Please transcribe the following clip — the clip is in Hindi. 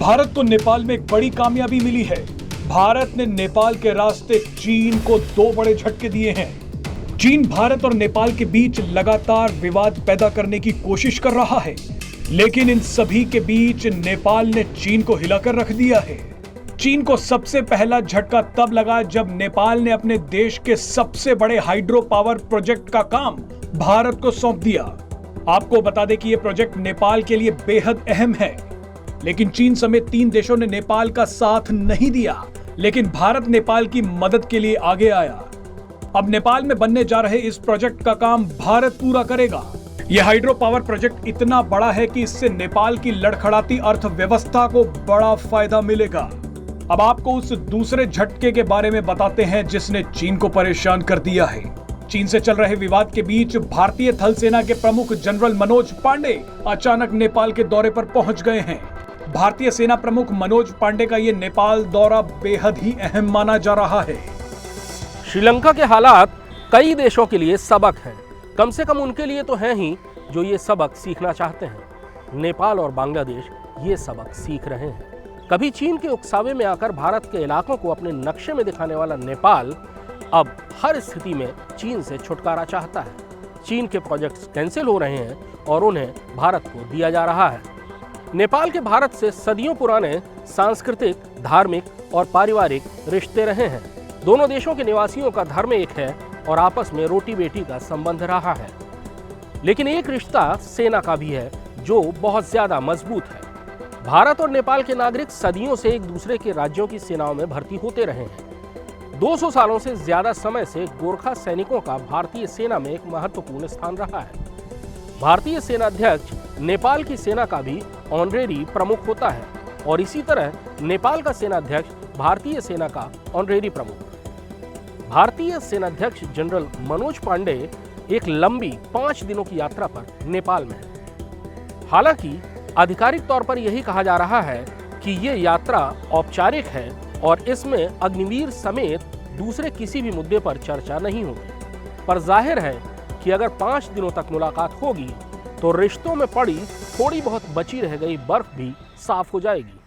भारत को नेपाल में एक बड़ी कामयाबी मिली है। भारत ने नेपाल के रास्ते चीन को 2 बड़े झटके दिए हैं। चीन भारत और नेपाल के बीच लगातार विवाद पैदा करने की कोशिश कर रहा है, लेकिन इन सभी के बीच नेपाल ने चीन को हिलाकर रख दिया है। चीन को सबसे पहला झटका तब लगा जब नेपाल ने अपने देश के सबसे बड़े हाइड्रो पावर प्रोजेक्ट का काम भारत को सौंप दिया। आपको बता दें कि यह प्रोजेक्ट नेपाल के लिए बेहद अहम है, लेकिन चीन समेत 3 देशों ने नेपाल का साथ नहीं दिया, लेकिन भारत नेपाल की मदद के लिए आगे आया। अब नेपाल में बनने जा रहे इस प्रोजेक्ट का काम भारत पूरा करेगा। यह हाइड्रो पावर प्रोजेक्ट इतना बड़ा है कि इससे नेपाल की लड़खड़ाती अर्थव्यवस्था को बड़ा फायदा मिलेगा। अब आपको उस दूसरे झटके के बारे में बताते हैं जिसने चीन को परेशान कर दिया है। चीन से चल रहे विवाद के बीच भारतीय थल सेना के प्रमुख जनरल मनोज पांडे अचानक नेपाल के दौरे पर पहुंच गए हैं। भारतीय सेना प्रमुख मनोज पांडे का यह नेपाल दौरा बेहद ही अहम माना जा रहा है। श्रीलंका के हालात कई देशों के लिए सबक हैं। कम से कम उनके लिए तो हैं ही जो ये सबक सीखना चाहते हैं। नेपाल और बांग्लादेश ये सबक सीख रहे हैं। कभी चीन के उकसावे में आकर भारत के इलाकों को अपने नक्शे में दिखाने वाला नेपाल अब हर स्थिति में चीन से छुटकारा चाहता है। चीन के प्रोजेक्ट्स कैंसिल हो रहे हैं और उन्हें भारत को दिया जा रहा है। नेपाल के भारत से सदियों पुराने सांस्कृतिक, धार्मिक और पारिवारिक रिश्ते रहे हैं। दोनों देशों के निवासियों का धर्म एक है और आपस में रोटी बेटी का संबंध रहा है। लेकिन एक रिश्ता सेना का भी है जो बहुत ज्यादा मजबूत है। भारत और नेपाल के नागरिक सदियों से एक दूसरे के राज्यों की सेनाओं में भर्ती होते रहे हैं। 200 सालों से ज्यादा समय से गोरखा सैनिकों का भारतीय सेना में एक महत्वपूर्ण स्थान रहा है। भारतीय सेनाध्यक्ष नेपाल की सेना का भी ऑनरेरी प्रमुख होता है और इसी तरह नेपाल का सेनाध्यक्ष भारतीय सेना का ऑनरेरी प्रमुख। भारतीय सेनाध्यक्ष जनरल मनोज पांडे एक लंबी 5 दिनों की यात्रा पर नेपाल में है। हालांकि आधिकारिक तौर पर यही कहा जा रहा है कि ये यात्रा औपचारिक है और इसमें अग्निवीर समेत दूसरे किसी भी मुद्दे पर चर्चा नहीं होगी। पर जाहिर है कि अगर 5 दिनों तक मुलाकात होगी तो रिश्तों में पड़ी थोड़ी बहुत बची रह गई बर्फ भी साफ हो जाएगी।